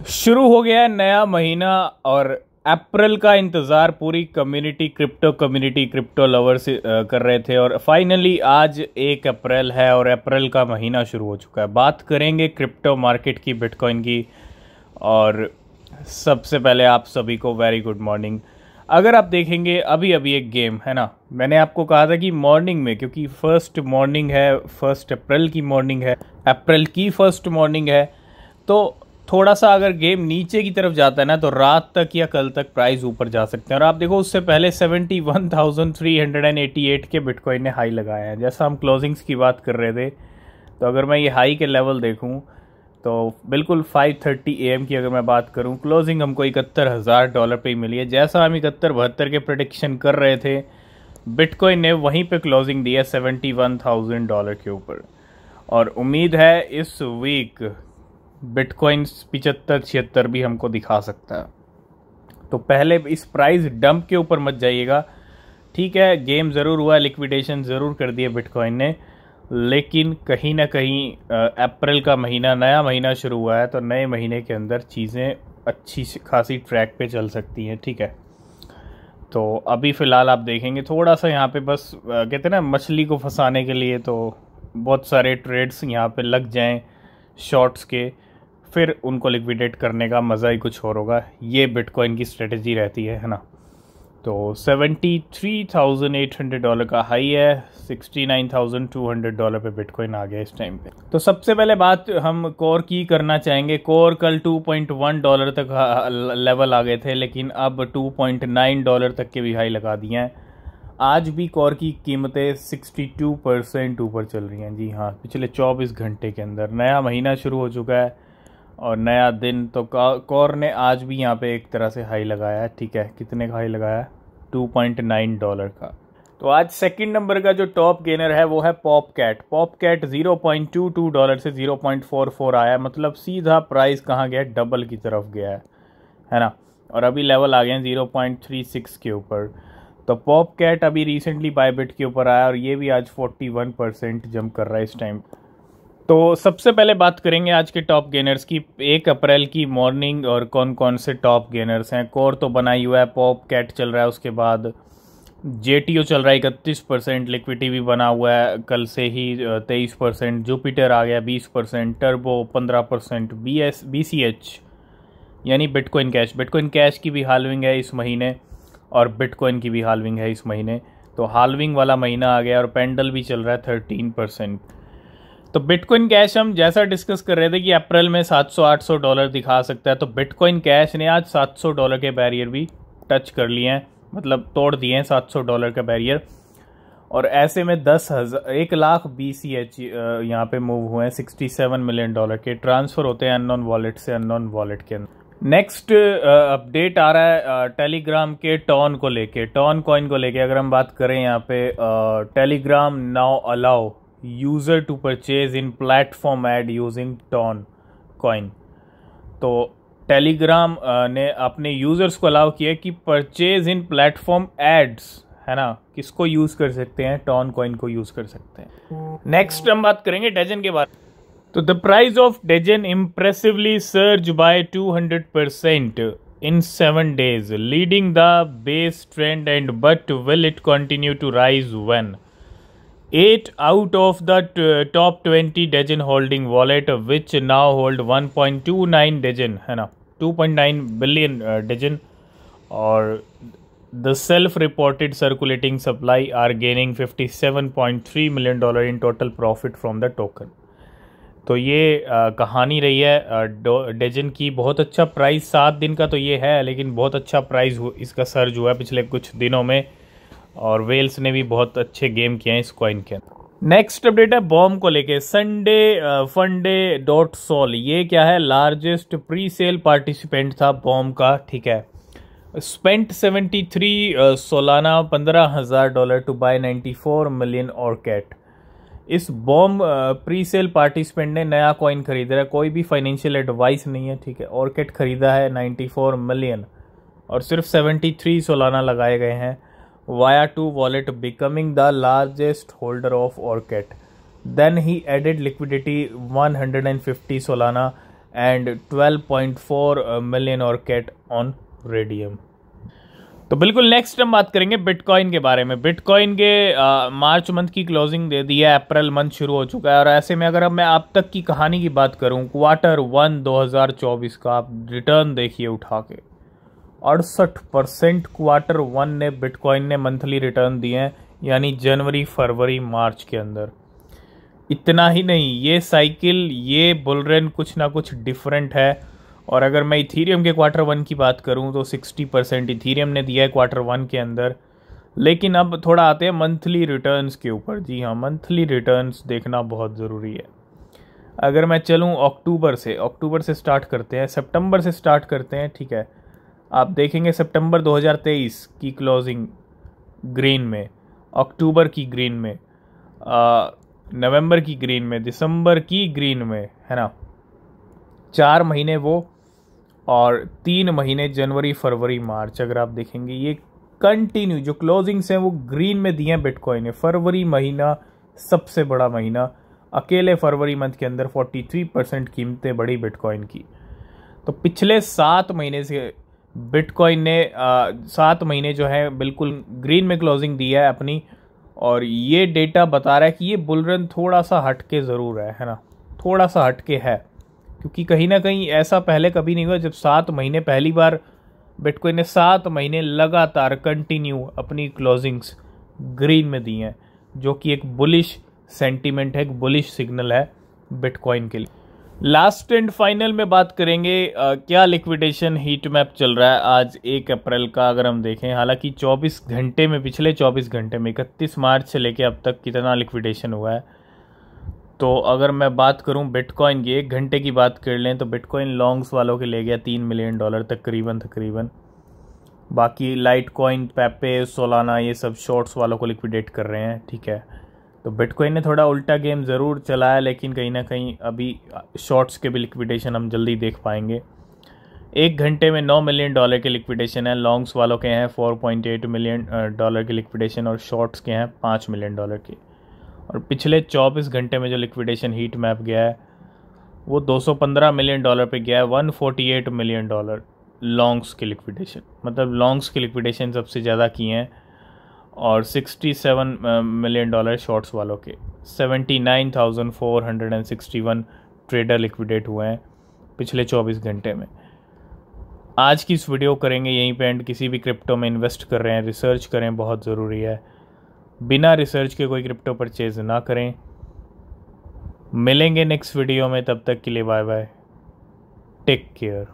शुरू हो गया है नया महीना और अप्रैल का इंतज़ार पूरी कम्युनिटी क्रिप्टो लवर्स कर रहे थे और फाइनली आज 1 अप्रैल है और अप्रैल का महीना शुरू हो चुका है। बात करेंगे क्रिप्टो मार्केट की, बिटकॉइन की। और सबसे पहले आप सभी को वेरी गुड मॉर्निंग। अगर आप देखेंगे अभी अभी एक गेम है ना, मैंने आपको कहा था कि मॉर्निंग में, क्योंकि फर्स्ट मॉर्निंग है, 1 अप्रैल की मॉर्निंग है, अप्रैल की फर्स्ट मॉर्निंग है, तो थोड़ा सा अगर गेम नीचे की तरफ जाता है ना तो रात तक या कल तक प्राइस ऊपर जा सकते हैं। और आप देखो उससे पहले 71,388 के बिटकॉइन ने हाई लगाया है। जैसा हम क्लोजिंग्स की बात कर रहे थे, तो अगर मैं ये हाई के लेवल देखूं तो बिल्कुल 5:30 AM की अगर मैं बात करूं, क्लोजिंग हमको $71,000 पे ही मिली है। जैसा हम 71-72 के प्रेडिक्शन कर रहे थे, बिटकॉइन ने वहीं पे क्लोजिंग दी है $71,000 के ऊपर। और उम्मीद है इस वीक बिटकॉइन 75-76 भी हमको दिखा सकता है। तो पहले इस प्राइस डंप के ऊपर मत जाइएगा। ठीक है, गेम ज़रूर हुआ है, लिक्विडेशन ज़रूर कर दिया बिटकॉइन ने, लेकिन कहीं ना कहीं अप्रैल का महीना, नया महीना शुरू हुआ है, तो नए महीने के अंदर चीज़ें अच्छी खासी ट्रैक पे चल सकती हैं। ठीक है, तो अभी फ़िलहाल आप देखेंगे थोड़ा सा यहाँ पे बस कहते हैं ना, मछली को फंसाने के लिए तो बहुत सारे ट्रेड्स यहाँ पे लग जाएं शॉर्ट्स के, फिर उनको लिक्विडेट करने का मज़ा ही कुछ और होगा। ये बिटकॉइन की स्ट्रेटजी रहती है ना। तो $73,800 का हाई है, $69,200 पे बिटकॉइन आ गया इस टाइम पे। तो सबसे पहले बात हम कोर की करना चाहेंगे। कोर कल $2.1 तक लेवल आ गए थे, लेकिन अब $2.9 तक के भी हाई लगा दिए हैं। आज भी कोर की कीमतें 62% ऊपर चल रही हैं। जी हाँ, पिछले 24 घंटे के अंदर नया महीना शुरू हो चुका है और नया दिन। तो कोर ने आज भी यहाँ पे एक तरह से हाई लगाया है। ठीक है, कितने का हाई लगाया है? $2.9 का। तो आज सेकंड नंबर का जो टॉप गेनर है वो है पॉपकैट। पॉपकैट $0.22 से 0.44 आया, मतलब सीधा प्राइस कहाँ गया? डबल की तरफ गया है ना। और अभी लेवल आ गए हैं 0.36 के ऊपर। तो पॉपकैट अभी रिसेंटली बायबिट के ऊपर आया और ये भी आज 41% जंप कर रहा है इस टाइम। तो सबसे पहले बात करेंगे आज के टॉप गेनर्स की, 1 अप्रैल की मॉर्निंग, और कौन कौन से टॉप गेनर्स हैं। कोर तो बना ही हुआ है, पॉपकैट चल रहा है, उसके बाद जेटीओ चल रहा है 31%, लिक्विडिटी भी बना हुआ है कल से ही 23%, जुपिटर आ गया 20%, टर्बो 15%, BCH यानी बिटकॉइन कैश की भी हाल्विंग है इस महीने और बिटकॉइन की भी हाल्विंग है इस महीने। तो हाल्विंग वाला महीना आ गया और पेंडल भी चल रहा है 13%। तो बिटकॉइन कैश हम जैसा डिस्कस कर रहे थे कि अप्रैल में $700-800 दिखा सकता है, तो बिटकॉइन कैश ने आज $700 के बैरियर भी टच कर लिए हैं, मतलब तोड़ दिए हैं $700 का बैरियर। और ऐसे में 1 लाख BCH यहाँ पे मूव हुए हैं। $67 मिलियन के ट्रांसफ़र होते हैं अननोन वॉलेट से अननोन वॉलेट के अंदर। नेक्स्ट अपडेट आ रहा है टेलीग्राम के टॉन को लेके, टॉन कॉइन को लेके। अगर हम बात करें यहाँ पे, Telegram now allow user to purchase in platform ad using TON coin. तो टेलीग्राम ने अपने यूज़र्स को अलाउ किया कि परचेज इन प्लेटफॉर्म एड्स, है ना, किसको यूज़ कर सकते हैं? टॉन कॉइन को यूज़ कर सकते हैं। नेक्स्ट हम बात करेंगे डेजन के बारे में। तो द प्राइस ऑफ डेजन impressively surge by 200% in 7 days, leading the base trend, and but will it continue to rise when 8 out of the top 20 Degen holding wallet, which now hold 1.29 Degen, है ना, 2.9 billion Degen, और the self-reported circulating supply are gaining $57.3 million in total profit from the token। तो ये कहानी रही है डेजन की। बहुत अच्छा प्राइस, 7 दिन का तो ये है, लेकिन बहुत अच्छा प्राइस इसका सर्ज हुआ है पिछले कुछ दिनों में, और वेल्स ने भी बहुत अच्छे गेम किए हैं इस कॉइन के अंदर। नेक्स्ट अपडेट है बॉम को लेके, sunday.sol। ये क्या है? लार्जेस्ट प्री सेल पार्टिसिपेंट था बॉम का। ठीक है, spent 73 Solana $15,000 to buy 94 million ऑर्केट। इस बॉम प्री सेल पार्टिसिपेंट ने नया कॉइन खरीदा है, कोई भी फाइनेंशियल एडवाइस नहीं है। ठीक है, ऑर्किड खरीदा है 94 मिलियन और सिर्फ 73 सोलाना लगाए गए हैं। Via two wallet becoming the largest holder of Orchid. Then he added liquidity 150 Solana and 12.4 million Orchid on Raydium. तो बिल्कुल नेक्स्ट हम बात करेंगे बिटकॉइन के बारे में। बिटकॉइन के मार्च मंथ की क्लोजिंग दे दी है, अप्रैल मंथ शुरू हो चुका है, और ऐसे में अगर अब मैं अब तक की कहानी की बात करूं, Q1 2024 का आप रिटर्न देखिए उठा के, 68% Q1 ने बिटकॉइन ने मंथली रिटर्न दिए हैं, यानी जनवरी फरवरी मार्च के अंदर। इतना ही नहीं, ये साइकिल, ये बुल रन कुछ ना कुछ डिफरेंट है। और अगर मैं इथीरियम के Q1 की बात करूं तो 60% इथीरियम ने दिया है Q1 के अंदर। लेकिन अब थोड़ा आते हैं मंथली रिटर्न्स के ऊपर। जी हाँ, मंथली रिटर्न्स देखना बहुत ज़रूरी है। अगर मैं चलूं अक्टूबर से स्टार्ट करते हैं, सितंबर से स्टार्ट करते हैं, ठीक है। आप देखेंगे सितंबर 2023 की क्लोजिंग ग्रीन में, अक्टूबर की ग्रीन में, नवंबर की ग्रीन में, दिसंबर की ग्रीन में, है ना। 4 महीने वो और 3 महीने जनवरी फरवरी मार्च, अगर आप देखेंगे ये कंटिन्यू जो क्लोजिंग्स हैं वो ग्रीन में दिए हैं बिटकॉइन ने। फरवरी महीना सबसे बड़ा महीना, अकेले फरवरी मंथ के अंदर 43% कीमतें बढ़ी बिटकॉइन की। तो पिछले 7 महीने से बिटकॉइन ने 7 महीने जो है बिल्कुल ग्रीन में क्लोजिंग दी है अपनी। और ये डेटा बता रहा है कि ये बुल रन थोड़ा सा हटके ज़रूर है ना, थोड़ा सा हटके है, क्योंकि कहीं ना कहीं ऐसा पहले कभी नहीं हुआ जब 7 महीने, पहली बार बिटकॉइन ने 7 महीने लगातार कंटिन्यू अपनी क्लोजिंग्स ग्रीन में दी हैं, जो कि एक बुलिश सेंटीमेंट है, एक बुलिश सिग्नल है बिटकॉइन के लिए। लास्ट एंड फाइनल में बात करेंगे क्या लिक्विडेशन हीट मैप चल रहा है आज 1 अप्रैल का। अगर हम देखें, हालांकि 24 घंटे में, पिछले 24 घंटे में 31 मार्च से लेके अब तक कितना लिक्विडेशन हुआ है। तो अगर मैं बात करूं बिटकॉइन की, 1 घंटे की बात कर लें तो बिटकॉइन लॉन्ग्स वालों के ले गया $3 मिलियन तकरीबन। बाकी लाइट कॉइन, पेपे, सोलाना, ये सब शॉर्ट्स वालों को लिक्विडेट कर रहे हैं, ठीक है। तो बिटकॉइन ने थोड़ा उल्टा गेम ज़रूर चलाया, लेकिन कहीं ना कहीं अभी शॉर्ट्स के भी लिक्विडेशन हम जल्दी देख पाएंगे। 1 घंटे में $9 मिलियन के लिक्विडेशन है, लॉन्ग्स वालों के हैं $4.8 मिलियन के लिक्विडेशन, और शॉर्ट्स के हैं $5 मिलियन के। और पिछले 24 घंटे में जो लिक्विडेशन हीट मैप गया है वो $215 मिलियन पे गया है, $148 मिलियन लॉन्ग्स के लिक्विडेशन, मतलब लॉन्ग्स के लिक्विडेशन सबसे ज़्यादा किए हैं, और $67 मिलियन शॉर्ट्स वालों के। 79,461 ट्रेडर लिक्विडेट हुए हैं पिछले 24 घंटे में। आज की इस वीडियो करेंगे यहीं पे एंड। किसी भी क्रिप्टो में इन्वेस्ट कर रहे हैं, रिसर्च करें, बहुत ज़रूरी है। बिना रिसर्च के कोई क्रिप्टो परचेज ना करें। मिलेंगे नेक्स्ट वीडियो में, तब तक के लिए बाय बाय, टेक केयर।